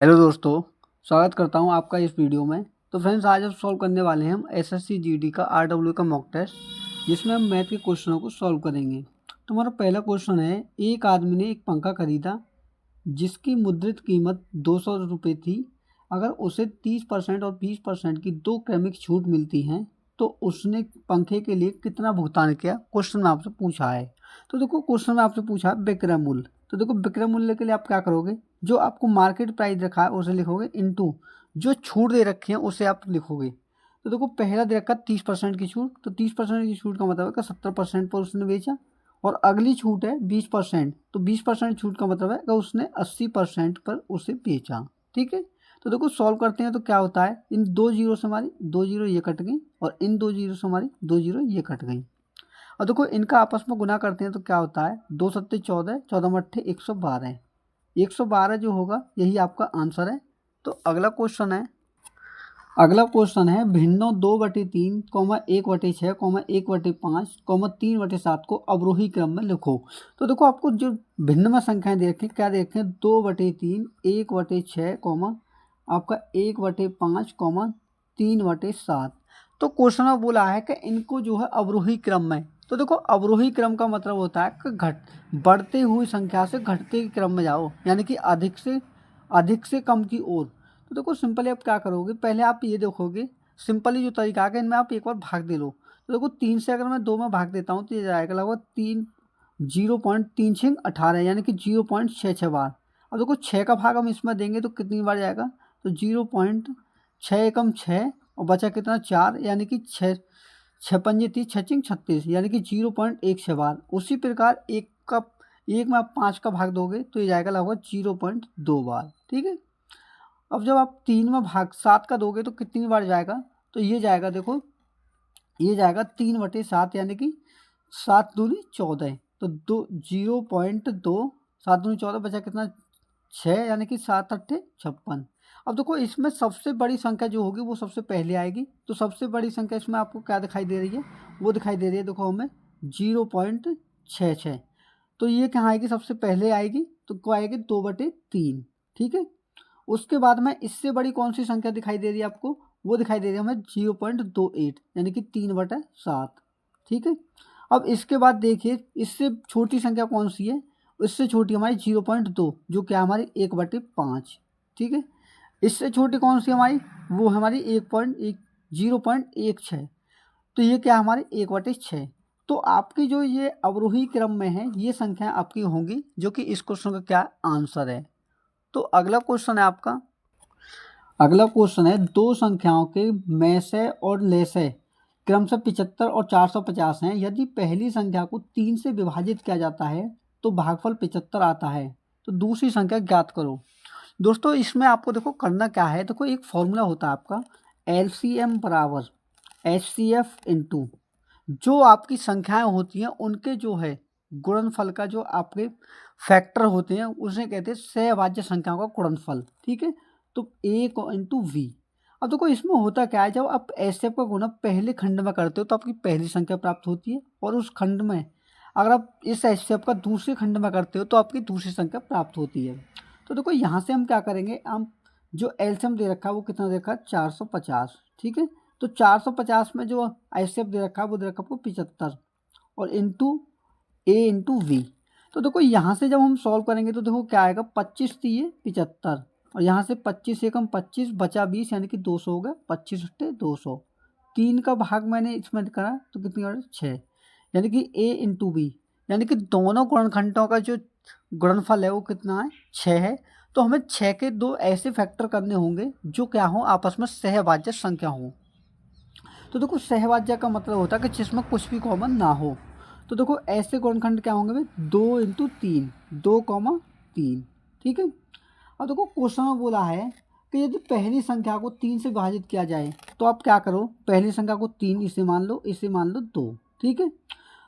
Hello दोस्तों, स्वागत करता हूं आपका इस वीडियो में। तो फ्रेंड्स, आज हम सॉल्व करने वाले हैं हम एसएससी जीडी का आरडब्ल्यू का मॉक टेस्ट, जिसमें हम मैथ के क्वेश्चनों को सॉल्व करेंगे। तो हमारा पहला क्वेश्चन है, एक आदमी ने एक पंखा खरीदा जिसकी मुद्रित कीमत 200 रुपये थी। अगर उसे 30% और 20% की दो क्रमिक छूट मिलती हैं तो उसने पंखे के लिए कितना भुगतान किया। क्वेश्चन में आपसे पूछा है। तो देखो, क्वेश्चन में आपसे पूछा है विक्रय मूल्य। तो देखो, विक्रय मूल्य के लिए आप क्या करोगे, जो आपको मार्केट प्राइस रखा है उसे लिखोगे, इनटू जो छूट दे रखी है उसे आप लिखोगे। तो देखो, पहला दे रखा 30% की छूट, तो 30% की छूट का मतलब है कि 70% पर उसने बेचा। और अगली छूट है 20%, तो 20% छूट का मतलब है कि उसने 80% पर उसे बेचा। ठीक है, तो देखो सॉल्व करते हैं तो क्या होता है, इन दो जीरो से हमारी दो जीरो ये कट गई और इन दो जीरो से हमारी दो जीरो ये कट गई। और देखो इनका आपस में गुना करते हैं तो क्या होता है, 2 सत्ते 14, 14 112, 112 जो होगा यही आपका आंसर है। तो अगला क्वेश्चन है भिन्नों 2/3, 1/6, 1/5, 3/7 को अवरोही क्रम में लिखो। तो देखो, आपको जो भिन्न में संख्याएं दे रखी क्या दे रखे हैं, 2/3, 1/6, आपका 1/5, 3/7। तो क्वेश्चन में बोला है कि इनको जो है अवरोही क्रम में। तो देखो, अवरोही क्रम का मतलब होता है कि बढ़ते हुई संख्या से घटते क्रम में जाओ, यानी कि अधिक से कम की ओर। तो देखो, सिंपली आप क्या करोगे, पहले आप ये देखोगे, सिंपली जो तरीका है इनमें आप एक बार भाग दे लो। तो देखो, 3 से अगर मैं 2 में भाग देता हूँ तो ये जाएगा लगभग 0.3618, यानी कि 0.66 बार। अब देखो, 6 का भाग हम इसमें देंगे तो कितनी बार जाएगा, तो 0.6 एकम 6 और बचा कितना 4, यानी कि 6 6 पंजे 30, 6 6 36, यानी कि 0.16 बार। उसी प्रकार एक में आप 5 का भाग दोगे तो ये जाएगा लगभग 0.2 बार। ठीक है, अब जब आप 3 में भाग 7 का दोगे तो कितनी बार जाएगा, तो ये जाएगा, देखो ये जाएगा 3/7, यानी कि 7 दूनी 14, तो 0.2, 7 दूनी 14, बचा कितना 6, यानी कि 7 8 56। अब देखो, इसमें सबसे बड़ी संख्या जो होगी वो सबसे पहले आएगी। तो सबसे बड़ी संख्या इसमें आपको क्या दिखाई दे रही है, वो दिखाई दे रही है, देखो हमें 0.66। तो ये कहाँ आएगी, सबसे पहले आएगी, तो क्या आएगी 2/3। ठीक है, उसके बाद में इससे बड़ी कौन सी संख्या दिखाई दे रही है आपको, वो दिखाई दे रही है हमें 0.28, यानी कि 3/7। ठीक है, अब इसके बाद देखिए इससे छोटी संख्या कौन सी है, इससे छोटी हमारी 0.2, जो क्या हमारी 1/5। ठीक है, इससे छोटी कौन सी हमारी, वो हमारी 0.16। तो ये क्या हमारी 1/6। तो आपकी जो ये अवरोही क्रम में है ये संख्या आपकी होंगी, जो कि इस क्वेश्चन का क्या आंसर है। तो अगला क्वेश्चन है, दो संख्याओं के मैसे और लेसे क्रमशः 75 और 450 हैं। यदि पहली संख्या को 3 से विभाजित किया जाता है तो भागफल 75 आता है, तो दूसरी संख्या ज्ञात करो। दोस्तों, इसमें आपको देखो करना क्या है, देखो एक फॉर्मूला होता है आपका, LCM बराबर HCF इंटू जो आपकी संख्याएं होती हैं उनके जो है गुणनफल का, जो आपके फैक्टर होते हैं उसे कहते हैं सहभाज्य संख्याओं का गुणनफल। ठीक है, तो ए को इंटू वी। अब देखो, इसमें होता क्या है, जब आप एसएफ का गुणा पहले खंड में करते हो तो आपकी पहली संख्या प्राप्त होती है, और उस खंड में अगर आप इस एसएफ का दूसरे खंड में करते हो तो आपकी दूसरी संख्या प्राप्त होती है। तो देखो, यहाँ से हम क्या करेंगे, हम जो एलसीएम दे रखा है वो कितना दे रखा है 450। ठीक है, तो 450 में जो एचसीएफ दे रखा है वो दे रखा है आपको 75, और इंटू ए इंटू वी। तो देखो, यहाँ से जब हम सॉल्व करेंगे तो देखो क्या आएगा, 25 दिए 75, और यहाँ से 25 एकम 25 बचा 20, यानी कि 200 हो गया, 25 अट्ठे 200। 3 का भाग मैंने इसमें करा तो कितनी बार 6, यानी कि ए इंटू बी, यानी कि दोनों गुणनखंडों का जो गुणनफल है वो कितना है 6 है। तो हमें 6 के दो ऐसे फैक्टर करने होंगे जो क्या हो, आपस में सहभाज्य संख्या हो। तो देखो, सहभाज्य का मतलब होता है कि जिसमें कुछ भी कॉमन ना हो। तो देखो, ऐसे गुणनखंड क्या होंगे भाई, 2 × 3, 2, 3। ठीक है, अब देखो क्वेश्चन में बोला है कि यदि पहली संख्या को 3 से विभाजित किया जाए तो आप क्या करो, पहली संख्या को 3 इसे मान लो, इसे मान लो 2। ठीक है,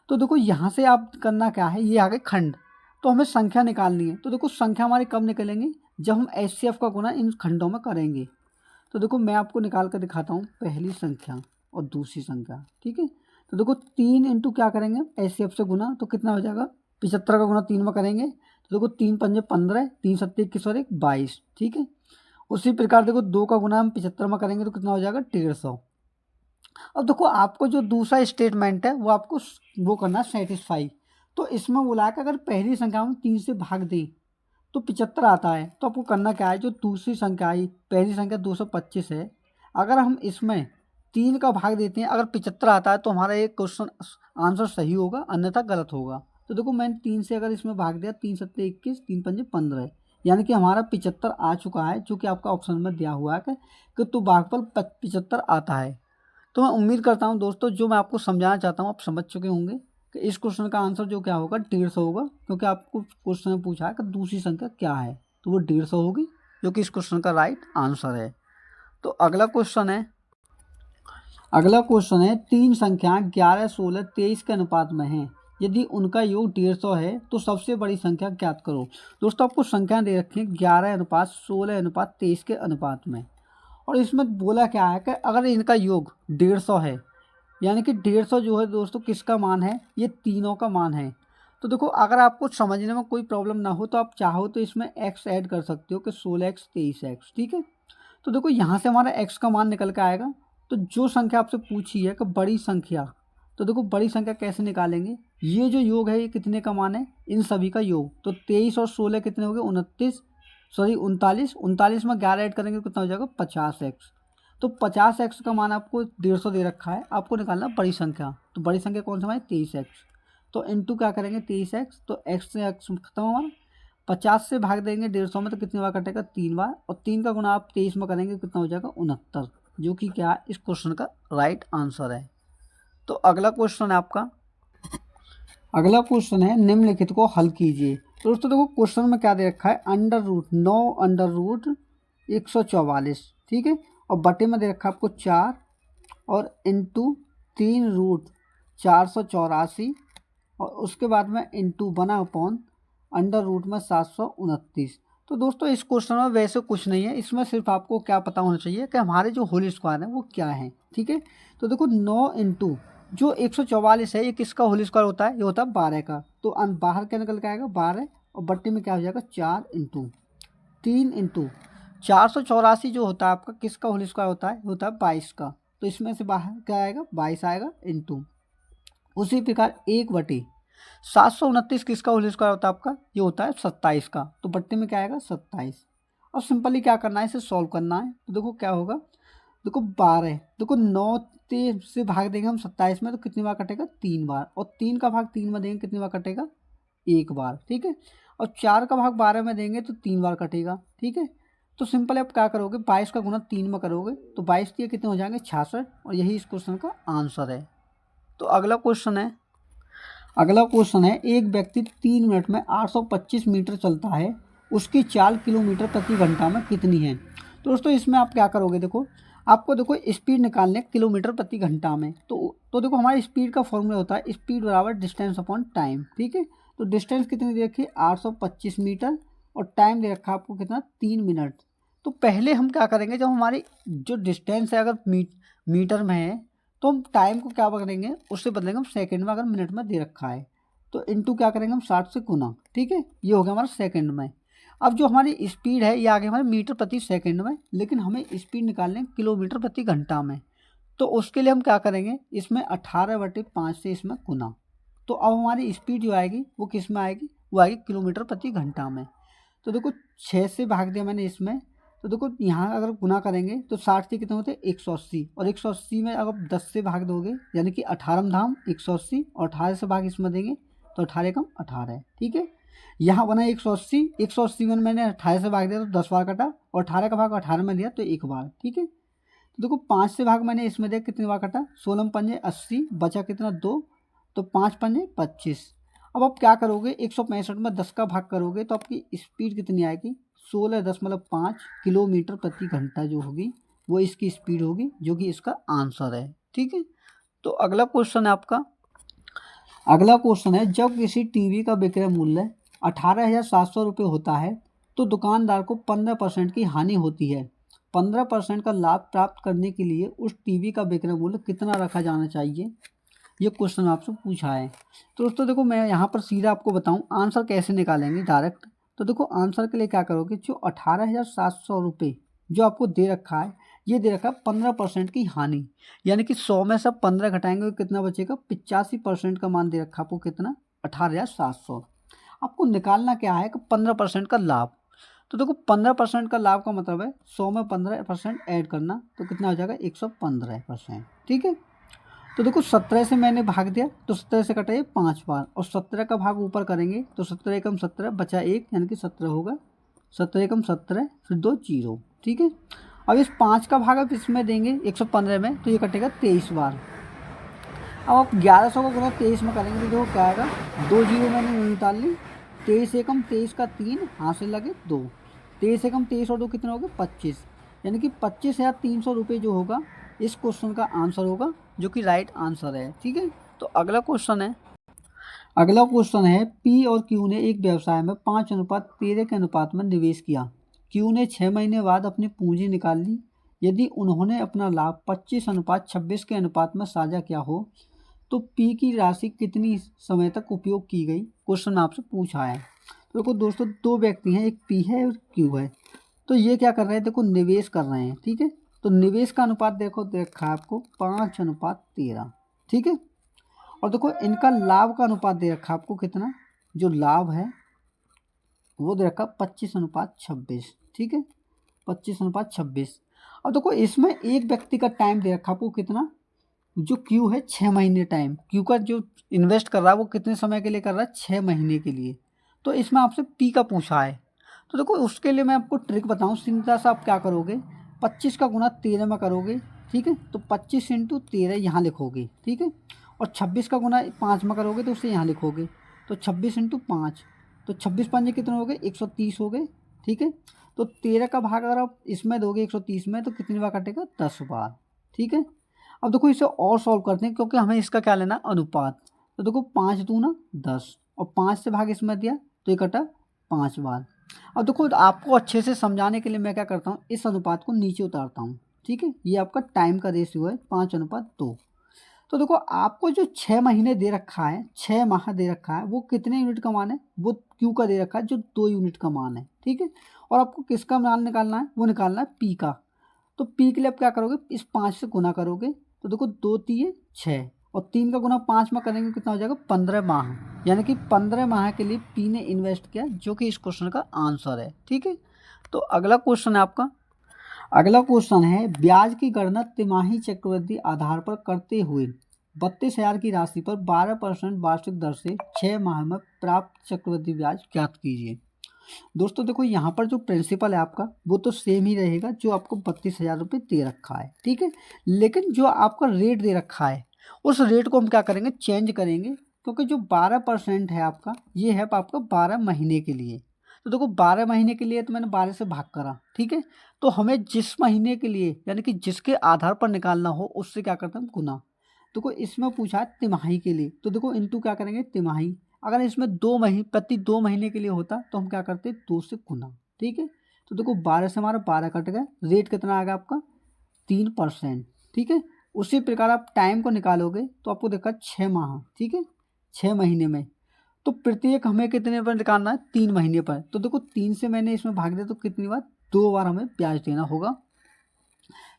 तो देखो यहाँ से आप करना क्या है, ये आगे खंड, तो हमें संख्या निकालनी है। तो देखो, संख्या हमारी कब निकलेंगे, जब हम एचसीएफ का गुना इन खंडों में करेंगे। तो देखो, मैं आपको निकाल कर दिखाता हूँ पहली संख्या और दूसरी संख्या। ठीक है, तो देखो 3 इंटू क्या करेंगे एचसीएफ से गुना, तो कितना हो जाएगा, 75 का गुना 3 में करेंगे, तो देखो 3 पंजे 15, 3 सत्ते 21 और 1 22। ठीक है, उसी प्रकार देखो 2 का गुना हम 75 में करेंगे तो कितना हो जाएगा 150। अब देखो आपको जो दूसरा स्टेटमेंट है वो आपको वो करना सेटिस्फाई। तो इसमें बोला है कि अगर पहली संख्या हम 3 से भाग दें तो 75 आता है। तो आपको करना क्या है, जो दूसरी संख्या आई, पहली संख्या 225 है, अगर हम इसमें 3 का भाग देते हैं, अगर 75 आता है तो हमारा एक क्वेश्चन आंसर सही होगा, अन्यथा गलत होगा। तो देखो मैंने 3 से अगर इसमें भाग दिया, 3 सत्ते 21, 3 पंजे 15, यानी कि हमारा 75 आ चुका है, जो कि आपका ऑप्शन में दिया हुआ है कि तो भागफल 75 आता है। तो मैं उम्मीद करता हूँ दोस्तों, जो मैं आपको समझाना चाहता हूँ आप समझ चुके होंगे कि इस क्वेश्चन का आंसर जो क्या होगा 150 होगा, क्योंकि आपको क्वेश्चन में पूछा है कि दूसरी संख्या क्या है, तो वो 150 होगी, जो कि इस क्वेश्चन का राइट आंसर है। तो अगला क्वेश्चन है 3 संख्या 11, 16, 23 के अनुपात में है, यदि उनका योग 150 है तो सबसे बड़ी संख्या ज्ञात करो। दोस्तों आपको संख्या दे रखी है 11 अनुपात 16 अनुपात 23 के अनुपात में, और इसमें बोला क्या है कि अगर इनका योग 150 है, यानी कि 150 जो है दोस्तों किसका मान है, ये तीनों का मान है। तो देखो अगर आपको समझने में कोई प्रॉब्लम ना हो तो आप चाहो तो इसमें x ऐड कर सकते हो कि 16x 23x, ठीक है। तो देखो यहाँ से हमारा x का मान निकल के आएगा। तो जो संख्या आपसे पूछी है कि बड़ी संख्या, तो देखो बड़ी संख्या कैसे निकालेंगे, ये जो योग है ये कितने का मान है, इन सभी का योग। तो 23 और 16 कितने हो गए 39 में 11 ऐड करेंगे तो कितना हो जाएगा 50x। तो 50x का मान आपको 150 दे रखा है, आपको निकालना बड़ी संख्या। तो बड़ी संख्या कौन सा हमारी 23x। तो इंटू क्या करेंगे 23x, तो x से x खत्म हुआ, 50 से भाग देंगे 150 में तो कितनी बार कटेगा 3 बार, और 3 का गुना आप 23 में करेंगे कितना हो जाएगा 69, जो कि क्या इस क्वेश्चन का राइट आंसर है। तो अगला क्वेश्चन है निम्नलिखित को हल कीजिए। तो दोस्तों देखो क्वेश्चन में क्या दे रखा है, √9 √144, ठीक है, और बटे में दे रखा है आपको 4 और इंटू 3 √484, और उसके बाद में इंटू 1/, अंडर रूट में 729। तो दोस्तों इस क्वेश्चन में वैसे कुछ नहीं है, इसमें सिर्फ आपको क्या पता होना चाहिए कि हमारे जो होल स्क्वायर है वो क्या है, ठीक है। तो देखो 9 इंटू जो 144 है ये किसका होल स्क्वायर होता है, ये होता है 12 का। तो बाहर क्या निकल के आएगा 12, और बट्टे में क्या हो जाएगा 4 इंटू 3 इंटू 484 जो होता है आपका किसका होल स्क्वायर होता है, होता है 22 का। तो इसमें से बाहर क्या आएगा 22 आएगा इंटू, उसी प्रकार 1/729 किसका होल स्क्वायर होता है आपका, ये होता है 27 का। तो बट्टे में क्या आएगा 27। अब सिंपली क्या करना है, इसे सॉल्व करना है। तो देखो क्या होगा, देखो 12, देखो 9 से भाग देंगे हम 27 में तो कितनी बार कटेगा 3 बार, और 3 का भाग 3 में देंगे कितनी बार कटेगा 1 बार, ठीक है। और 4 का भाग 12 में देंगे तो 3 बार कटेगा, ठीक है। तो सिंपल आप क्या करोगे 22 का गुना 3 में करोगे तो 22 के कितने हो जाएंगे 66, और यही इस क्वेश्चन का आंसर है। तो अगला क्वेश्चन है एक व्यक्ति 3 मिनट में 825 मीटर चलता है, उसकी चाल किलोमीटर प्रति घंटा में कितनी है। तो दोस्तों इसमें आप क्या करोगे, देखो आपको देखो स्पीड निकालने किलोमीटर प्रति घंटा में। तो देखो हमारी स्पीड का फॉर्मूला होता है स्पीड बराबर डिस्टेंस अपॉन टाइम, ठीक है। तो डिस्टेंस कितनी दे रखी है 825 मीटर, और टाइम दे रखा है आपको कितना 3 मिनट। तो पहले हम क्या करेंगे, जब हमारी जो डिस्टेंस है अगर मीटर में है तो हम टाइम को क्या करेंगे उससे बदलेंगे हम सेकंड में, अगर मिनट में दे रखा है तो इनटू क्या करेंगे हम 60 से गुना, ठीक है। ये हो गया हमारा सेकंड में। अब जो हमारी स्पीड है ये आ गई हमारे मीटर प्रति सेकंड में, लेकिन हमें स्पीड निकालने किलोमीटर प्रति घंटा में। तो उसके लिए हम क्या करेंगे, इसमें 18/5 से इसमें गुना। तो अब हमारी स्पीड जो आएगी वो किस में आएगी, वो आएगी किलोमीटर प्रति घंटा में। तो देखो 6 से भाग दिया मैंने इसमें, तो देखो यहाँ अगर गुना करेंगे तो 60 के कितने होते हैं 180, और 180 में अगर 10 से भाग दोगे यानी कि 18 धाम 180, और 18 से भाग इसमें देंगे तो 18 कम 18 है, ठीक है। यहाँ बना 180 में मैंने 18 से भाग दिया तो 10 बार कटा, और 18 का भाग 18 में दिया तो 1 बार, ठीक है। तो देखो 5 से भाग मैंने इसमें दिया कितनी बार कटा, 16 पंजे 80, बचा कितना 2, तो 5 पंजे 25। अब आप क्या करोगे 165 में 10 का भाग करोगे तो आपकी स्पीड कितनी आएगी 16.5 किलोमीटर प्रति घंटा जो होगी वो इसकी स्पीड होगी, जो कि इसका आंसर है, ठीक है। तो अगला क्वेश्चन है जब किसी टीवी का विक्रय मूल्य 18,700 रुपये होता है तो दुकानदार को 15% की हानि होती है। 15% का लाभ प्राप्त करने के लिए उस टीवी का विक्रय मूल्य कितना रखा जाना चाहिए, ये क्वेश्चन आपसे पूछा है। तो दोस्तों देखो मैं यहाँ पर सीधा आपको बताऊँ आंसर कैसे निकालेंगे डायरेक्ट। तो देखो आंसर के लिए क्या करोगे, जो 18,700 रुपये जो आपको दे रखा है, ये दे रखा है 15% की हानि, यानी कि 100 में से 15 घटाएंगे तो कितना बचेगा, 85% का मान दे रखा है आपको, कितना, 18,700। आपको निकालना क्या है कि 15% का लाभ। तो देखो 15% का लाभ का मतलब है 100 में 15% ऐड करना, तो कितना हो जाएगा, 115%। ठीक है। तो देखो 17 से मैंने भाग दिया तो 17 से कटा ये 5 बार, और 17 का भाग ऊपर करेंगे तो 17 एकम 17 बचा 1, यानी कि 17 होगा, 17 एकम 17, फिर 2 जीरो। ठीक है। अब इस 5 का भाग अब इसमें देंगे 115 में, तो ये कटेगा 23 बार। अब आप 1100 का गुना 23 में करेंगे तो देखो क्या आएगा, 2 जीरो मैंने निकाल ली, 23 एकम 23 का 3, हाथ से लगे 2, 23 एकम 23 और 2 कितने हो गए, 25, यानी कि 25,300 रुपये जो होगा इस क्वेश्चन का आंसर होगा, जो कि राइट आंसर है। ठीक है। तो अगला क्वेश्चन है, पी और क्यू ने एक व्यवसाय में 5:13 के अनुपात में निवेश किया। क्यू ने 6 महीने बाद अपनी पूंजी निकाल ली। यदि उन्होंने अपना लाभ 25:26 के अनुपात में साझा किया हो तो पी की राशि कितनी समय तक उपयोग की गई, क्वेश्चन आपसे पूछा है। तो देखो दोस्तों, दो व्यक्ति हैं, एक पी है और क्यू है। तो ये क्या कर रहे हैं, देखो निवेश कर रहे हैं। ठीक है। तो निवेश का अनुपात देखो देखा है आपको 5:13। ठीक है। और देखो इनका लाभ का अनुपात दे रखा है आपको, कितना, जो लाभ है वो दे रखा 25:26। ठीक है। 25:26। अब देखो इसमें एक व्यक्ति का टाइम दे रखा आपको, कितना, जो क्यू है 6 महीने टाइम, क्यू का जो इन्वेस्ट कर रहा है वो कितने समय के लिए कर रहा है, 6 महीने के लिए। तो इसमें आपसे पी का पूछा है। तो देखो उसके लिए मैं आपको ट्रिक बताऊं, सीधा सा आप क्या करोगे, 25 का गुना 13 में करोगे। ठीक है। तो 25 × 13 यहाँ लिखोगे। ठीक है। और 26 का गुना 5 में करोगे तो उसे यहाँ लिखोगे। तो 26 × 5, तो 26 पंजे कितने हो गए, 130 हो गए। ठीक है। तो 13 का भाग अगर आप इसमें दोगे 130 में, तो कितनी बार कटेगा, 10 बार। ठीक है। अब देखो इसे और सॉल्व करते हैं, क्योंकि हमें इसका क्या लेना, अनुपात। तो देखो 5 दूना 10, और 5 से भाग इसमें दिया तो ये कटा 5 बार। अब देखो आपको अच्छे से समझाने के लिए मैं क्या करता हूँ, इस अनुपात को नीचे उतारता हूँ। ठीक है। ये आपका टाइम का रेशियो है 5:2। तो देखो आपको जो 6 महीने दे रखा है, 6 माह दे रखा है, वो कितने यूनिट का मान है, वो क्यू का दे रखा है जो 2 यूनिट का मान है। ठीक है। और आपको किसका मान निकालना है, वो निकालना है पी का। तो पी के लिए आप क्या करोगे, इस 5 से गुना करोगे। तो देखो 2 3 6, और 3 का गुना 5 में करेंगे कितना हो जाएगा, 15 माह, यानी कि 15 माह के लिए पी ने इन्वेस्ट किया, जो कि इस क्वेश्चन का आंसर है। ठीक है। तो अगला क्वेश्चन है आपका, अगला क्वेश्चन है, ब्याज की गणना तिमाही चक्रवृद्धि आधार पर करते हुए 32,000 की राशि पर 12% वार्षिक दर से 6 माह में प्राप्त चक्रवृद्धि ब्याज ज्ञात कीजिए। दोस्तों देखो यहाँ पर जो प्रिंसिपल है आपका वो तो सेम ही रहेगा, जो आपको 32,000 रुपये दे रखा है। ठीक है। लेकिन जो आपका रेट दे रखा है उस रेट को हम क्या करेंगे, चेंज करेंगे, क्योंकि जो 12% है आपका, ये है आपका 12 महीने के लिए। तो देखो 12 महीने के लिए तो मैंने 12 से भाग करा। ठीक है। तो हमें जिस महीने के लिए, यानी कि जिसके आधार पर निकालना हो, उससे क्या करते हैं, गुना। देखो इसमें पूछा है तिमाही के लिए, तो देखो इंटू क्या करेंगे, तिमाही। अगर इसमें 2 महीने, प्रति 2 महीने के लिए होता तो हम क्या करते, 2 से गुना। ठीक है। तो देखो 12 से हमारा 12 कट गया, रेट कितना आ गया आपका, 3%। ठीक है। उसी प्रकार आप टाइम को निकालोगे तो आपको देखा 6 माह। ठीक है। 6 महीने में, तो प्रत्येक हमें कितने पर निकालना है, 3 महीने पर। तो देखो 3 से मैंने इसमें भाग दिया तो कितनी बार, 2 बार हमें ब्याज देना होगा।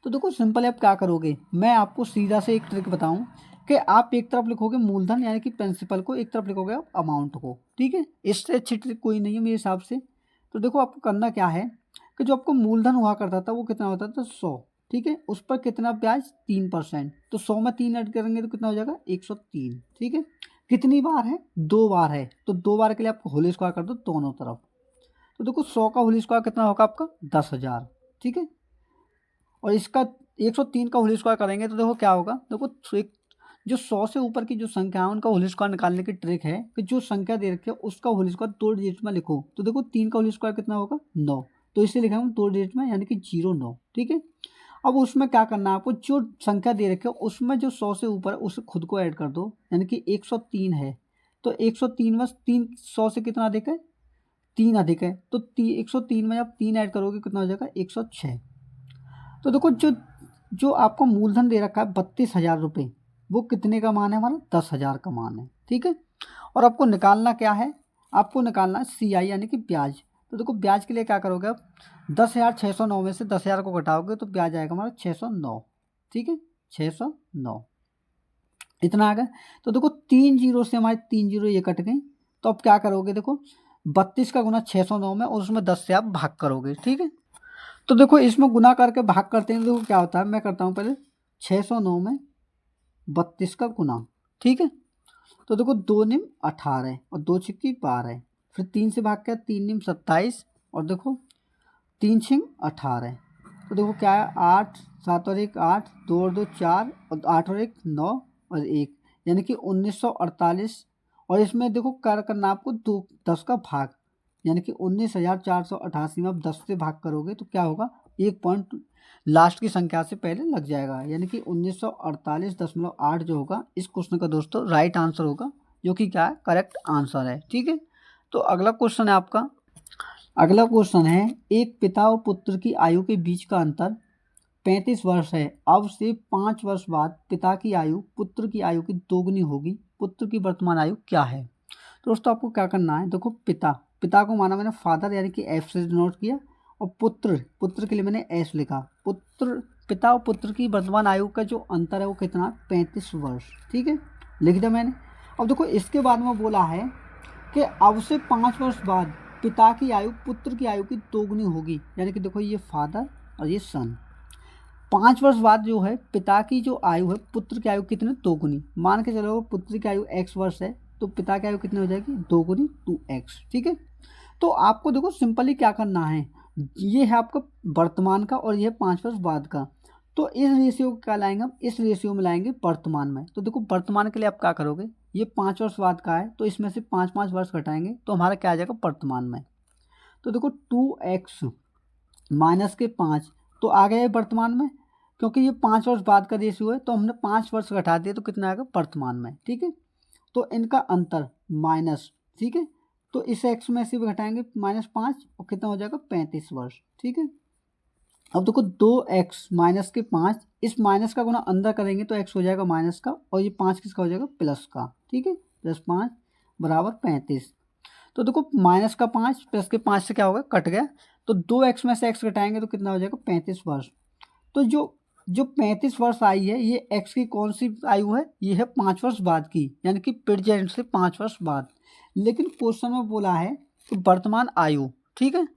तो देखो सिंपल आप क्या करोगे, मैं आपको सीधा से एक ट्रिक बताऊं कि आप एक तरफ लिखोगे मूलधन यानी कि प्रिंसिपल को, एक तरफ लिखोगे आप अमाउंट को। ठीक है। इससे अच्छी ट्रिक कोई नहीं है मेरे हिसाब से। तो देखो आपको करना क्या है कि जो आपको मूलधन हुआ करता था वो कितना होता था, 100। ठीक है। उस पर कितना ब्याज, 3%। तो 100 में 3 ऐड करेंगे तो कितना हो जाएगा, 103। ठीक है। कितनी बार है, 2 बार है, तो 2 बार के लिए आपको होल स्क्वायर कर दो दोनों तरफ। तो देखो 100 का होल स्क्वायर कितना होगा आपका, 10,000। ठीक है। और इसका 103 का होल स्क्वायर करेंगे तो देखो क्या होगा, देखो एक जो 100 से ऊपर की जो संख्या है उनका होल स्क्वायर निकालने की ट्रिक है कि जो संख्या दे रखी है उसका होल स्क्वायर 2 डिजिट में लिखो। तो देखो 3 का होल स्क्वायर कितना होगा, 9। तो इसे लिखा हूँ 2 डिजिट में, यानी कि 09। ठीक है। अब उसमें क्या करना है आपको, जो संख्या दे रखी है उसमें जो 100 से ऊपर है उसे खुद को ऐड कर दो, यानी कि 103 है। तो 103 में 3 100 से कितना अधिक है, 3 अधिक है। तो 103 में आप 3 ऐड करोगे कितना हो जाएगा, 106। तो देखो जो जो आपको मूलधन दे रखा है 32,000 रुपये, वो कितने का मान है हमारा, 10,000 का मान है। ठीक है। और आपको निकालना क्या है, आपको निकालना है CI यानी कि ब्याज। तो देखो ब्याज के लिए क्या करोगे आप, 10,609 में से 10,000 को घटाओगे तो ब्याज आएगा हमारा 609। ठीक है, 609 इतना आ गया। तो देखो 3 जीरो से हमारे 3 जीरो ये कट गए। तो अब क्या करोगे, देखो 32 का गुना 609 में और उसमें 10 से आप भाग करोगे। ठीक है, तो देखो इसमें गुना करके भाग करते हैं, देखो क्या होता है, मैं करता हूँ पहले 609 में 32 का गुना। ठीक है, तो देखो 2 निम 18 और 2 छिक्की 12, फिर 3 से भाग के 3 निम 27 और देखो 3 छिंग 18। तो देखो क्या है, 8 7 और 1 8, 2 और 2 4 और 8 और 1 9 और 1, यानी कि 1948। और इसमें देखो कर करना आपको 10 का भाग, यानी कि 19,488 में आप 10 से भाग करोगे तो क्या होगा, एक पॉइंट लास्ट की संख्या से पहले लग जाएगा, यानी कि 1948.8 जो होगा इस क्वेश्चन का दोस्तों राइट आंसर होगा, जो कि क्या है, करेक्ट आंसर है। ठीक है, तो अगला क्वेश्चन है आपका, अगला क्वेश्चन है, एक पिता और पुत्र की आयु के बीच का अंतर 35 वर्ष है। अब से 5 वर्ष बाद पिता की आयु पुत्र की आयु की दोगुनी होगी, पुत्र की वर्तमान आयु क्या है। तो दोस्तों आपको क्या करना है, देखो पिता को माना मैंने फादर, यानी कि एफ से डिनोट किया, और पुत्र के लिए मैंने एस लिखा। पिता और पुत्र की वर्तमान आयु का जो अंतर है वो कितना, 35 वर्ष। ठीक है, लिख दिया मैंने। अब देखो इसके बाद में बोला है कि अब से 5 वर्ष बाद पिता की आयु पुत्र की आयु की दोगुनी होगी, यानी कि देखो ये फादर और ये सन। 5 वर्ष बाद जो है पिता की जो आयु है पुत्र की आयु कितनी, दोगुनी। मान के चलो पुत्र की आयु x वर्ष है तो पिता की आयु कितनी हो जाएगी, दोगुनी 2x। ठीक है, तो आपको देखो सिंपली क्या करना है, ये है आपका वर्तमान का और ये 5 वर्ष बाद का। तो इस रेशियो को क्या लाएंगे हम, इस रेशियो में लाएंगे वर्तमान में। तो देखो वर्तमान के लिए आप क्या करोगे, ये 5 वर्ष बाद का है तो इसमें से 5 वर्ष घटाएंगे तो हमारा क्या आ जाएगा वर्तमान में। तो देखो 2x माइनस के 5 तो आ गया वर्तमान में, क्योंकि ये 5 वर्ष बाद का रेशियो है तो हमने 5 वर्ष घटा दिया तो कितना आएगा वर्तमान में। ठीक है, तो इनका अंतर माइनस, ठीक है, तो इस एक्स में से भी घटाएंगे -5 और कितना हो जाएगा 35 वर्ष। ठीक है, अब देखो 2x माइनस के 5, इस माइनस का गुना अंदर करेंगे तो x हो जाएगा माइनस का और ये 5 किसका हो जाएगा, प्लस का। ठीक है, +5 बराबर 35। तो देखो माइनस का 5 प्लस के 5 से क्या होगा, कट गया। तो 2x में से x घटाएंगे तो कितना हो जाएगा 35 वर्ष। तो जो 35 वर्ष आई है ये x की कौन सी आयु है, ये है 5 वर्ष बाद की, यानी कि प्रेजेंट से 5 वर्ष बाद। लेकिन क्वेश्चन में बोला है कि वर्तमान आयु। ठीक है,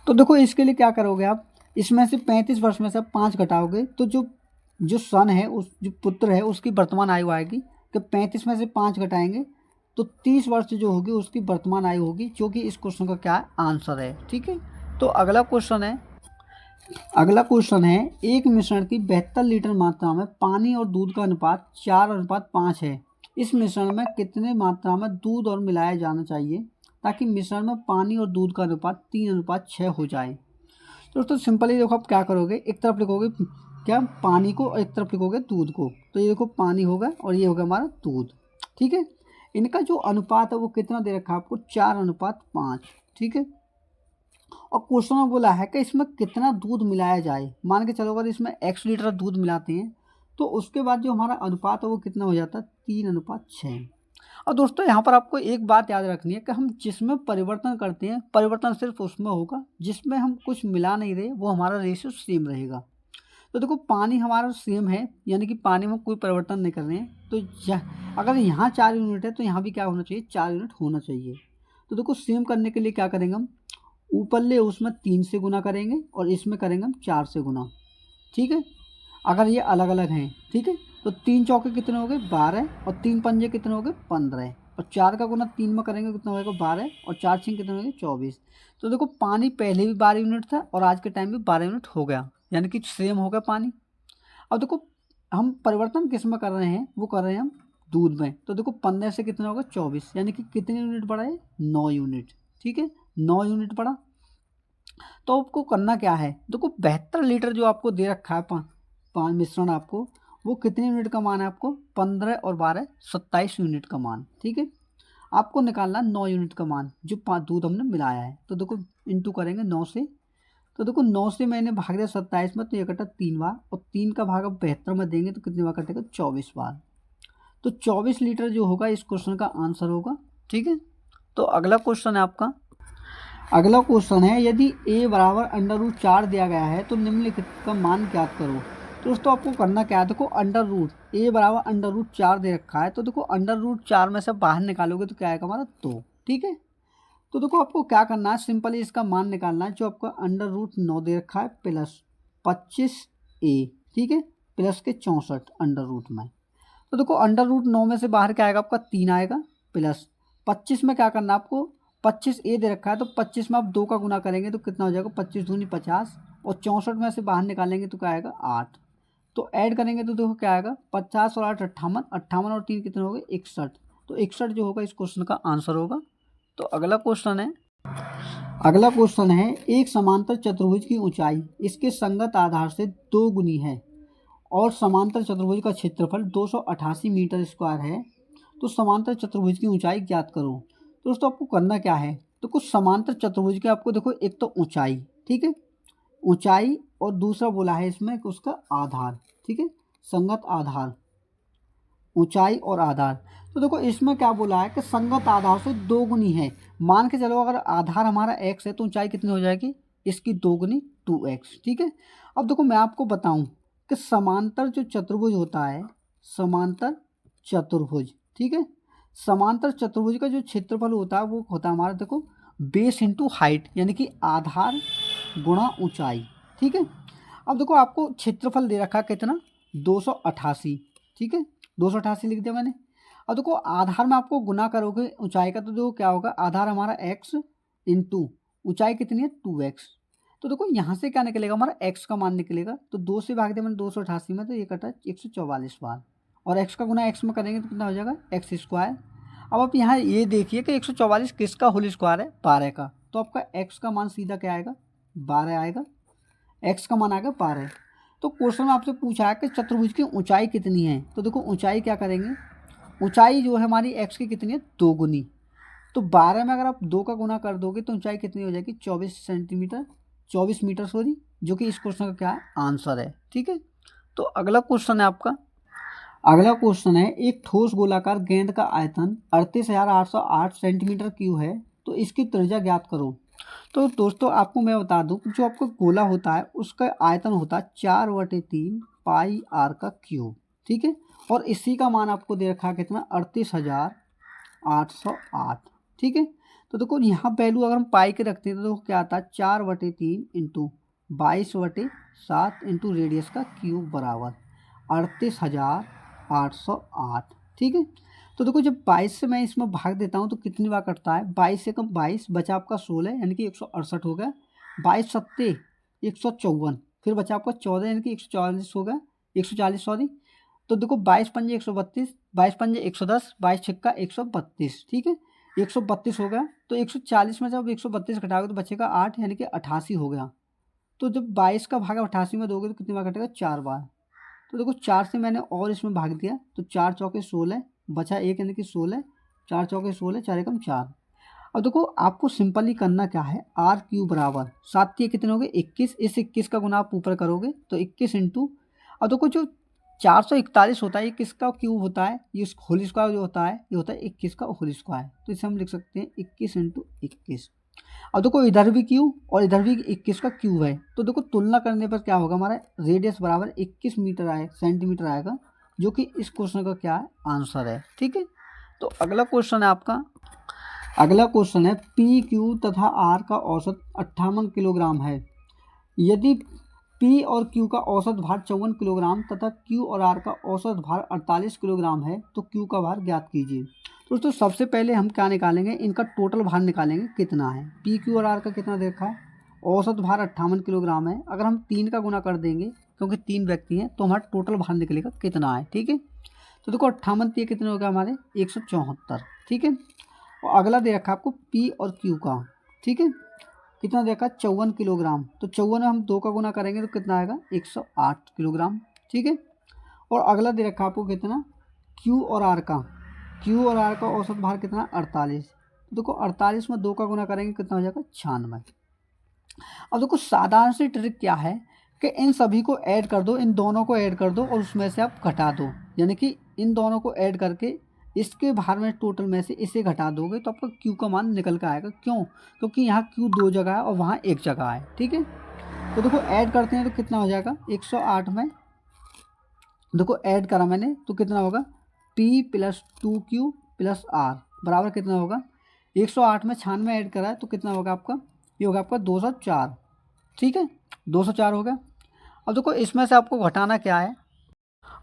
तो देखो इसके लिए क्या करोगे आप, इसमें से 35 वर्ष में से आप 5 घटाओगे तो जो सन है, उस जो पुत्र है उसकी वर्तमान आयु आएगी कि 35 में से 5 घटाएंगे तो 30 वर्ष जो होगी उसकी वर्तमान आयु होगी, जो कि इस क्वेश्चन का क्या आंसर है। ठीक है, तो अगला क्वेश्चन है, एक मिश्रण की 72 लीटर मात्रा में पानी और दूध का अनुपात 4:5 है। इस मिश्रण में कितने मात्रा में दूध और मिलाया जाना चाहिए ताकि मिश्रण में पानी और दूध का अनुपात 3:6 हो जाए। तो दोस्तों सिंपली देखो आप क्या करोगे, एक तरफ लिखोगे क्या, पानी को, और एक तरफ लिखोगे दूध को। तो ये देखो पानी होगा और ये होगा हमारा दूध। ठीक है, इनका जो अनुपात है वो कितना दे रखा है आपको, 4:5। ठीक है, और क्वेश्चन में बोला है कि इसमें कितना दूध मिलाया जाए। मान के चलो अगर इसमें x लीटर दूध मिलाते हैं तो उसके बाद जो हमारा अनुपात है वो कितना हो जाता है, 3:6। और दोस्तों यहाँ पर आपको एक बात याद रखनी है कि हम जिसमें परिवर्तन करते हैं परिवर्तन सिर्फ उसमें होगा जिसमें हम कुछ मिला नहीं रहे, वो हमारा रेशियो सेम रहेगा। तो देखो पानी हमारा सेम है, यानी कि पानी में कोई परिवर्तन नहीं कर रहे हैं, तो अगर यहाँ 4 यूनिट है तो यहाँ भी क्या होना चाहिए, 4 यूनिट होना चाहिए। तो देखो सेम करने के लिए क्या करेंगे हम, ऊपर ले उसमें 3 से गुना करेंगे और इसमें करेंगे हम 4 से गुना। ठीक है, अगर ये अलग अलग हैं। ठीक है, तो 3 चौके कितने हो गए, 12, और 3 पंजे कितने हो गए, 15, और 4 का गुना 3 में करेंगे कितना होगा, 12, और 4 6 कितने हो गए, 24। तो देखो पानी पहले भी 12 यूनिट था और आज के टाइम भी 12 यूनिट हो गया, यानी कि सेम हो गया पानी। अब देखो हम परिवर्तन किस में कर रहे हैं, वो कर रहे हैं हम दूध में। तो देखो 15 से कितना होगा, 24, यानी कि कितने यूनिट बढ़ा है, 9 यूनिट। ठीक है, 9 यूनिट बढ़ा। तो आपको करना क्या है, देखो 72 लीटर जो आपको दे रखा है पान मिश्रण, आपको वो कितने यूनिट का मान है, आपको 15 और 12 27 यूनिट का मान। ठीक है, आपको निकालना 9 यूनिट का मान जो दूध हमने मिलाया है। तो देखो इंटू करेंगे 9 से, तो देखो 9 से मैंने भाग दिया 27 में, तो ये कटा 3 बार, और 3 का भाग अब 72 में देंगे तो कितनी बार कटेगा, 24 बार। तो 24 लीटर जो होगा इस क्वेश्चन का आंसर होगा। ठीक है, तो अगला क्वेश्चन है आपका, अगला क्वेश्चन है, यदि a बराबर √4 दिया गया है तो निम्नलिखित का मान ज्ञात करो। तो दोस्तों आपको करना क्या है, देखो a बराबर √4 दे रखा है, तो देखो √4 में से बाहर निकालोगे तो क्या आएगा हमारा 2। ठीक है, तो देखो आपको क्या करना है, सिंपली इसका मान निकालना है, जो आपका √9 दे रखा है प्लस 25a, ठीक है, प्लस के 64 अंडर रूट में। तो देखो √9 में से बाहर क्या आएगा आपका 3 आएगा, प्लस 25 में क्या करना है आपको, 25a दे रखा है, तो 25 में आप 2 का गुना करेंगे तो कितना हो जाएगा, 25 दूनी 50, और 64 में से बाहर निकालेंगे तो क्या आएगा 8। तो ऐड करेंगे तो देखो क्या आएगा, 50 और 8 58, 58 और 3 कितने हो गए 61। तो 61 जो होगा इस क्वेश्चन का आंसर होगा। तो अगला क्वेश्चन है, एक समांतर चतुर्भुज की ऊंचाई इसके संगत आधार से 2 गुनी है और समांतर चतुर्भुज का क्षेत्रफल 288 मीटर स्क्वायर है, तो समांतर चतुर्भुज की ऊंचाई ज्ञात करो। तो दोस्तों आपको करना क्या है, तो कुछ समांतर चतुर्भुज के आपको देखो, एक तो ऊंचाई, ठीक है, ऊंचाई, और दूसरा बोला है इसमें कि उसका आधार, ठीक है, संगत आधार, ऊंचाई और आधार। तो देखो इसमें क्या बोला है कि संगत आधार से 2 गुनी है। मान के चलो अगर आधार हमारा x है तो ऊंचाई कितनी हो जाएगी, इसकी 2 गुनी 2x। ठीक है, अब देखो मैं आपको बताऊं कि समांतर जो चतुर्भुज होता है, समांतर चतुर्भुज, ठीक है, समांतर चतुर्भुज का जो क्षेत्रफल होता है वो होता है हमारा देखो बेस इंटू हाइट, यानी कि आधार गुणा ऊंचाई। ठीक है, अब देखो आपको क्षेत्रफल दे रखा है कितना, 288, ठीक है, 288 लिख दिया मैंने। अब देखो आधार में आपको गुना करोगे ऊंचाई का, तो देखो क्या होगा, आधार हमारा x इंटू ऊंचाई कितनी है 2x। तो देखो यहाँ से क्या निकलेगा, हमारा x का मान निकलेगा, तो 2 से भाग दिया मैंने 288 में, तो ये कटा 144 बार, और x का गुना x में करेंगे तो कितना हो जाएगा x स्क्वायर। अब आप यहाँ ये देखिए कि 144 किसका होल स्क्वायर है, 12 का, तो आपका x का मान सीधा क्या आएगा, 12 आएगा, x का मान आएगा 12। तो क्वेश्चन में आपसे पूछा है कि चतुर्भुज की ऊंचाई कितनी है, तो देखो ऊंचाई क्या करेंगे, ऊंचाई जो है हमारी x की कितनी है 2 गुनी, तो 12 में अगर आप 2 का गुना कर दोगे तो ऊंचाई कितनी हो जाएगी 24 सेंटीमीटर, 24 मीटर सॉरी, जो कि इस क्वेश्चन का क्या है आंसर है। ठीक है, तो अगला क्वेश्चन है आपका, अगला क्वेश्चन है, एक ठोस गोलाकार गेंद का आयतन 38,808 सेंटीमीटर क्यूब है, तो इसकी त्रिज्या ज्ञात करो। तो दोस्तों आपको मैं बता दूं, जो आपका गोला होता है उसका आयतन होता है 4/3 पाई आर का क्यूब। ठीक है, और इसी का मान आपको दे रखा है कितना, 38,808। ठीक है, तो देखो यहाँ वैल्यू अगर हम पाई के रखते हैं तो देखो क्या आता है, 4/3 इंटू 22/7 इंटू रेडियस का क्यूब बराबर 38,808। ठीक है, तो देखो जब 22 से मैं इसमें भाग देता हूँ तो कितनी बार कटता है, 22 से कम 22, बचा आपका 16 यानी कि 168 हो गया, 22 सत्ते 154, फिर बचा आपका 14 यानी कि 144 हो गया, 140 सॉरी। तो देखो 22 पंजे 132, 22 पंजे 110, 22 छक्का 132, ठीक है, 132 हो गया। तो 140 में जब 132 घटाओगे तो बचेगा 8 यानी कि 88 हो गया। तो जब 22 का भाग 88 में दोगे तो कितनी बार कटेगा, 4 बार। तो देखो 4 से मैंने और इसमें भाग दिया, तो 4 चौके 16, बचा 1 यानी कि 16, 4 चौके 16, 4 एकम 4। अब देखो आपको सिंपली करना क्या है, आर क्यू बराबर 7 के कितने हो गए 21, इस 21 का गुना आप ऊपर करोगे तो 21 इंटू, अब देखो जो 441 होता है ये किसका क्यूब होता है, ये होल स्क्वायर जो होता है ये होता है 21 का होल स्क्वायर, तो इसे हम लिख सकते हैं 21 इंटू 21। अब देखो इधर भी क्यूब और इधर भी 21 का क्यूब है, तो देखो तुलना करने पर क्या होगा, हमारा रेडियस बराबर 21 मीटर आए सेंटीमीटर आएगा, जो कि इस क्वेश्चन का क्या है आंसर है। ठीक है, तो अगला क्वेश्चन है आपका, अगला क्वेश्चन है, पी क्यू तथा आर का औसत 58 किलोग्राम है, यदि पी और क्यू का औसत भार 54 किलोग्राम तथा क्यू और आर का औसत भार 48 किलोग्राम है, तो क्यू का भार ज्ञात कीजिए। दोस्तों सबसे पहले हम क्या निकालेंगे, इनका टोटल भार निकालेंगे कितना है, पी क्यू और आर का कितना देखा है, औसत भार 58 किलोग्राम है, अगर हम 3 का गुना कर देंगे क्योंकि 3 व्यक्ति हैं तो हमारा टोटल भार निकलेगा कितना है। ठीक है, तो देखो 58 ये कितने हो गया हमारे 174। ठीक है, और अगला दे रखा है आपको पी और क्यू का, ठीक है, कितना देखा 54 किलोग्राम, तो 54 में हम 2 का गुना करेंगे तो कितना आएगा 108 किलोग्राम। ठीक है, और अगला दे रखा आपको कितना क्यू और आर का, क्यू और आर का औसत भार कितना 48, तो देखो 48 में 2 का गुना करेंगे कितना हो जाएगा 96। अब देखो साधारण सी ट्रिक क्या है कि इन सभी को ऐड कर दो, इन दोनों को ऐड कर दो और उसमें से आप घटा दो, यानी कि इन दोनों को ऐड करके इसके भार में टोटल में से इसे घटा दोगे तो आपका Q का मान निकल कर आएगा। क्यों? क्योंकि यहाँ Q 2 जगह है और वहाँ 1 जगह है। ठीक है, तो देखो ऐड करते हैं तो कितना हो जाएगा 108 में, देखो ऐड करा मैंने तो कितना होगा P + 2Q + R बराबर कितना होगा 108 में 96 ऐड करा है तो कितना होगा आपका, ये होगा आपका 204। ठीक है, 204 हो गया। अब देखो इसमें से आपको घटाना क्या है,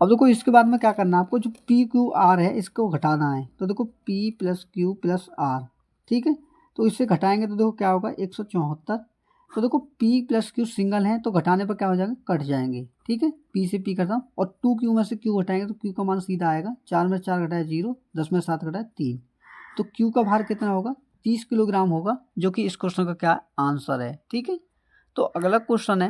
अब देखो इसके बाद में क्या करना है आपको, जो PQR है इसको घटाना है। तो देखो P + Q + R, ठीक है, तो इससे घटाएंगे तो देखो क्या होगा 174। तो देखो P + Q सिंगल है तो घटाने पर क्या हो जाएगा, कट जाएंगे। ठीक है, P से P करता हूँ और 2Q में से Q घटाएंगे तो Q का मान सीधा आएगा 4 में 4 घटाए 0, 10 में 7 घटाए 3, तो Q का भार कितना होगा 30 किलोग्राम होगा, जो कि इस क्वेश्चन का क्या आंसर है। ठीक है, तो अगला क्वेश्चन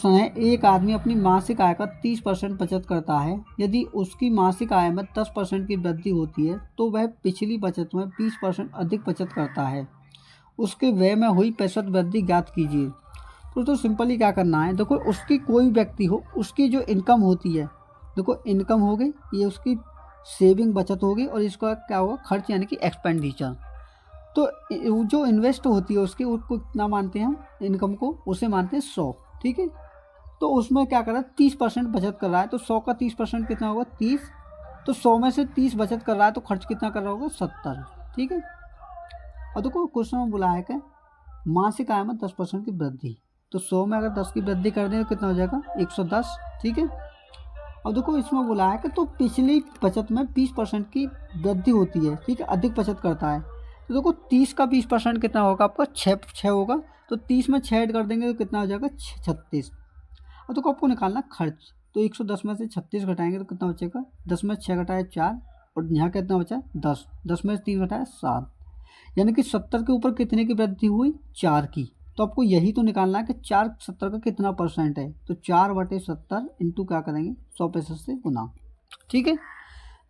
है, एक आदमी अपनी मासिक आय का 30% बचत करता है। यदि उसकी मासिक आय में 10% की वृद्धि होती है तो वह पिछली बचत में 20% अधिक बचत करता है। उसके व्यय में हुई प्रतिशत वृद्धि ज्ञात कीजिए। तो सिंपली क्या करना है, देखो उसकी कोई व्यक्ति हो, उसकी जो इनकम होती है, देखो इनकम हो गई, ये उसकी सेविंग बचत होगी और इसका क्या होगा खर्च यानी कि एक्सपेंडिचर। तो जो इन्वेस्ट होती है उसकी, उसको कितना मानते हैं हम, इनकम को उसे मानते हैं 100। ठीक है, तो उसमें क्या कर रहा है 30% बचत कर रहा है, तो 100 का 30% कितना होगा 30, तो 100 में से 30 बचत कर रहा है तो खर्च कितना कर रहा होगा 70। ठीक है, और देखो क्वेश्चन में बोला है कि मासिक आय में 10% की वृद्धि, तो 100 में अगर 10 की वृद्धि कर दें तो कितना हो जाएगा 110। ठीक है, अब देखो इसमें बोला है कि तो पिछली बचत में 20% की वृद्धि होती है। ठीक है, अधिक बचत करता है, तो देखो 30 का 20% कितना होगा आपका 6 होगा, तो 30 में 6 ऐड कर देंगे तो कितना हो जाएगा 36। अब देखो आपको निकालना खर्च, तो 110 में से 36 घटाएंगे तो कितना बचेगा 10 में 6 घटाए 4 और यहाँ कितना बचा 10, 10 में से 3 घटाए 7, यानी कि 70 के ऊपर कितने की वृद्धि हुई 4 की। तो आपको यही तो निकालना है कि 4 70 का कितना परसेंट है, तो 4/70 इंटू क्या करेंगे 100% से गुना। ठीक है,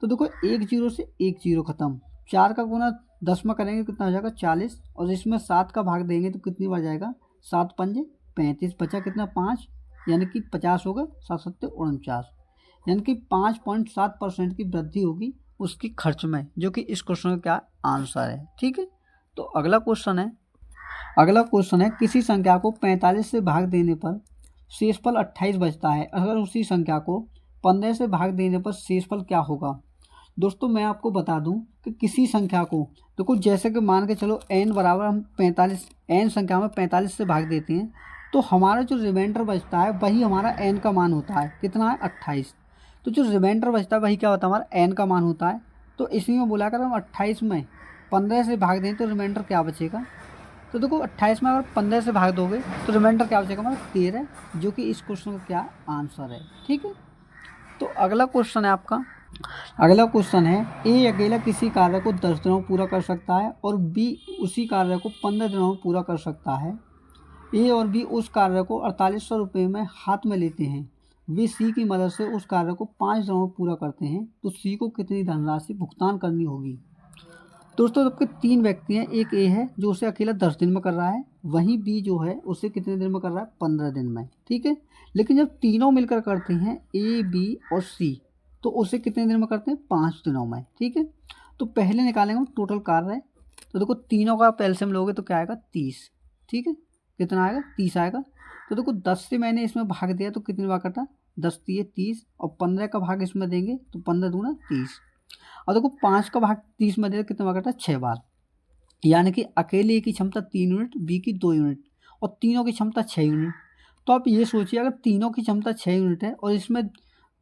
तो देखो 1 0 से 1 0 खत्म, 4 का गुना 10 में करेंगे तो कितना हो जाएगा 40, और इसमें 7 का भाग देंगे तो कितनी बार जाएगा 7 पंजे 35, बचा कितना 5, यानी कि 50 होगा, 7 7 49, यानी कि 5.7% की वृद्धि होगी उसकी खर्च में, जो कि इस क्वेश्चन का क्या आंसर है। ठीक है, तो अगला क्वेश्चन है किसी संख्या को 45 से भाग देने पर शेषफल 28 बचता है, अगर उसी संख्या को 15 से भाग देने पर शेषफल क्या होगा। दोस्तों मैं आपको बता दूं कि किसी संख्या को, देखो जैसे कि मान के चलो n बराबर हम 45, n संख्या में 45 से भाग देते हैं तो हमारा जो रिमाइंडर बचता है वही हमारा n का मान होता है, कितना है 28। तो जो रिमाइंडर बचता है वही क्या होता है हमारा n का मान होता है। तो इसी में बोला कर हम 28 में 15 से भाग दें तो रिमाइंडर क्या बचेगा, तो देखो 28 में अगर 15 से भाग दोगे तो रिमाइंडर क्या बचेगा हमारा 13, जो कि इस क्वेश्चन का क्या आंसर है। ठीक है, तो अगला क्वेश्चन है ए अकेला किसी कार्य को 10 दिनों में पूरा कर सकता है और बी उसी कार्य को 15 दिनों में पूरा कर सकता है। ए और बी उस कार्य को 4800 रुपये में हाथ में लेते हैं, वे सी की मदद से उस कार्य को 5 दिनों में पूरा करते हैं, तो सी को कितनी धनराशि भुगतान करनी होगी। दोस्तों जबकि 3 व्यक्ति हैं, एक ए है जो उसे अकेला 10 दिन में कर रहा है, वहीं बी जो है उसे कितने दिन में कर रहा है 15 दिन में। ठीक है, लेकिन जब तीनों मिलकर करते हैं ए बी और सी तो उसे कितने दिन में करते हैं 5 दिनों में। ठीक है, तो पहले निकालेंगे हम टोटल कार्य, तो देखो तीनों का एलसीएम लोगे तो क्या आएगा 30। ठीक है, कितना आएगा 30 आएगा, तो देखो 10 से मैंने इसमें भाग दिया तो कितनी बार कटा 10 दिए 30, और 15 का भाग इसमें देंगे तो 15 दूना 30, और देखो 5 का भाग 30 में दे तो कितना बार कटा 6 बार, यानी कि अकेले की क्षमता 3 यूनिट, बी की 2 यूनिट और तीनों की क्षमता 6 यूनिट। तो आप ये सोचिए अगर तीनों की क्षमता 6 यूनिट है और इसमें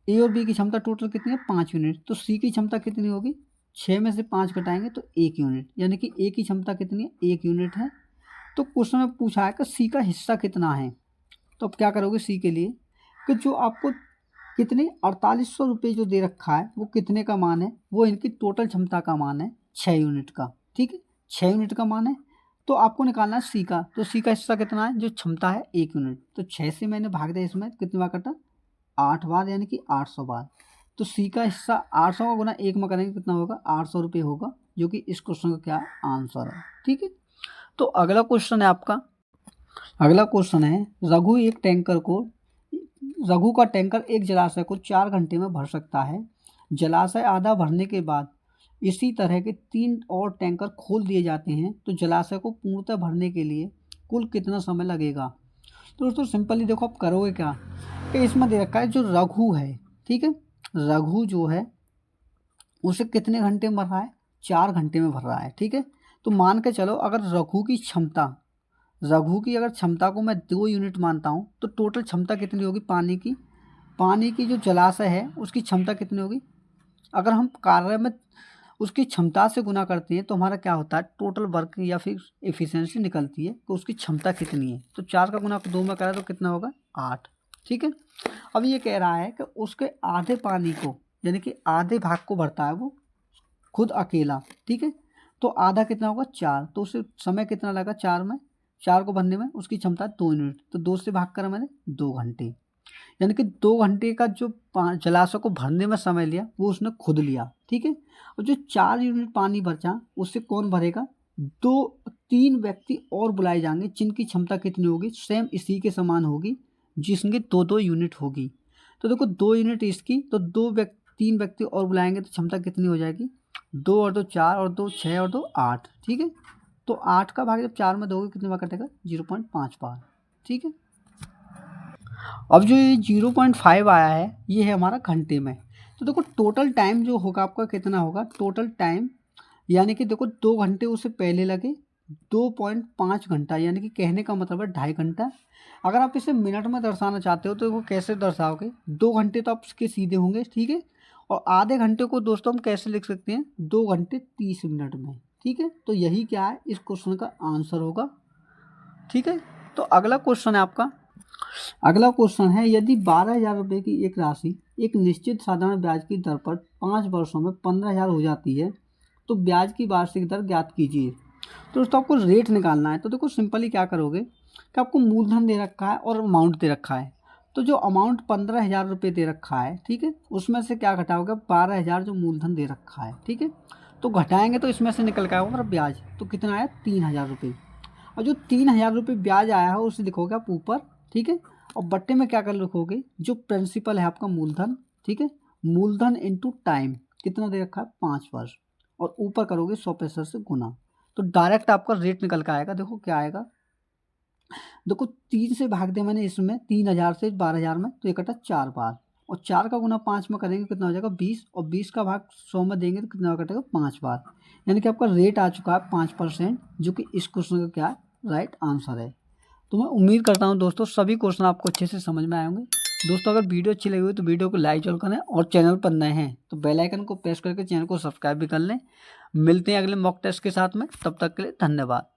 ए और बी की क्षमता टोटल कितनी है 5 यूनिट, तो सी की क्षमता कितनी होगी 6 में से 5 घटाएंगे तो 1 यूनिट, यानी कि ए की क्षमता कितनी है 1 यूनिट है। तो क्वेश्चन में पूछा है कि सी का हिस्सा कितना है, तो अब क्या करोगे सी के लिए कि जो आपको कितने 4800 रुपये जो दे रखा है वो कितने का मान है, वो इनकी टोटल क्षमता का मान है 6 यूनिट का। ठीक है, 6 यूनिट का मान है, तो आपको निकालना है सी का, तो सी का हिस्सा कितना है जो क्षमता है 1 यूनिट, तो 6 से मैंने भाग दिया इसमें कितनी बार कटा 8 बार, यानी कि 800 बार। तो सी का हिस्सा 800 का गुना 1 में करेंगे कितना होगा 800 रुपये होगा, जो कि इस क्वेश्चन का क्या आंसर है। ठीक है, तो अगला क्वेश्चन है रघु का टैंकर एक जलाशय को 4 घंटे में भर सकता है। जलाशय आधा भरने के बाद इसी तरह के 3 और टैंकर खोल दिए जाते हैं तो जलाशय को पूर्णतः भरने के लिए कुल कितना समय लगेगा। तो दोस्तों सिंपली देखो आप करोगे क्या कि इसमें दे रखा है जो रघु है, ठीक है, रघु जो है उसे कितने घंटे में भर रहा है, 4 घंटे में भर रहा है, ठीक है। तो मान के चलो अगर रघु की अगर क्षमता को मैं 2 यूनिट मानता हूँ तो टोटल क्षमता कितनी होगी पानी की जो जलाशय है उसकी क्षमता कितनी होगी। अगर हम कार्य में उसकी क्षमता से गुना करते हैं तो हमारा क्या होता है, टोटल वर्क या फिर एफिशिएंसी निकलती है तो उसकी क्षमता कितनी है। तो 4 का गुना 2 में करा तो कितना होगा, 8, ठीक है। अब ये कह रहा है कि उसके आधे पानी को यानी कि आधे भाग को भरता है वो खुद अकेला, ठीक है। तो आधा कितना होगा, 4, तो उसे समय कितना लगा 4 को भरने में, उसकी क्षमता 2 यूनिट, तो 2 से भाग करा मैंने 2 घंटे, यानी कि 2 घंटे का जो जलाशय को भरने में समय लिया वो उसने खुद लिया, ठीक है। और जो 4 यूनिट पानी बचा उससे कौन भरेगा, 3 व्यक्ति और बुलाए जाएंगे जिनकी क्षमता कितनी होगी, सेम इसी के समान होगी, जिसकी 2 यूनिट होगी। तो देखो 2 यूनिट इसकी, तो 3 व्यक्ति और बुलाएंगे तो क्षमता कितनी हो जाएगी, 2 और 2 4 और 2 6 और 2 8, ठीक है। तो 8 का भाग जब 4 में दोगे कितने बार कटेगा, 0.5 बार, ठीक है। अब जो ये 0.5 आया है ये है हमारा घंटे में। तो देखो टोटल टाइम जो होगा आपका कितना होगा, टोटल टाइम यानी कि देखो 2 घंटे उससे पहले लगे, 2.5 घंटा यानी कि कहने का मतलब है 2.5 घंटा। अगर आप इसे मिनट में दर्शाना चाहते हो तो वो कैसे दर्शाओगे, 2 घंटे तो आपके सीधे होंगे, ठीक है। और आधे घंटे को दोस्तों हम कैसे लिख सकते हैं, 2 घंटे 30 मिनट में, ठीक है। तो यही क्या है इस क्वेश्चन का आंसर होगा, ठीक है। तो अगला क्वेश्चन है आपका, अगला क्वेश्चन है यदि 12,000 रुपये की एक राशि एक निश्चित साधारण ब्याज की दर पर 5 वर्षों में 15,000 हो जाती है तो ब्याज की वार्षिक दर ज्ञात कीजिए। तो दोस्तों आपको रेट निकालना है। तो देखो सिंपली क्या करोगे कि आपको मूलधन दे रखा है और अमाउंट दे रखा है। तो जो अमाउंट 15,000 रुपये दे रखा है, ठीक है, उसमें से क्या घटाओगे, 12,000 जो मूलधन दे रखा है, ठीक है। तो घटाएंगे तो इसमें से निकल के आएगा हमारा ब्याज, तो कितना आया 3,000 रुपये। और जो 3,000 रुपये ब्याज आया है उसे लिखोगे आप ऊपर, ठीक है। और बट्टे में क्या कर लिखोगे, जो प्रिंसिपल है आपका मूलधन, ठीक है, मूलधन इंटू टाइम कितना दे रखा है 5 वर्ष, और ऊपर करोगे 100% से गुना। तो डायरेक्ट आपका रेट निकल के आएगा। देखो क्या आएगा, देखो 3 से भाग दे मैंने इसमें 3,000 से 12,000 में तो ये कटा 4 बार, और 4 का गुना 5 में करेंगे कितना हो जाएगा 20, और 20 का भाग 100 में देंगे तो कितना कटेगा 5 बार। यानी कि आपका रेट आ चुका है 5%, जो कि इस क्वेश्चन का क्या राइट आंसर है। तो मैं उम्मीद करता हूँ दोस्तों सभी क्वेश्चन आपको अच्छे से समझ में आए होंगे। दोस्तों अगर वीडियो अच्छी लगी हुई तो वीडियो को लाइक जरूर करें, और चैनल पर नए हैं तो बेल आइकन को प्रेस करके चैनल को सब्सक्राइब भी कर लें। मिलते हैं अगले मॉक टेस्ट के साथ में, तब तक के लिए धन्यवाद।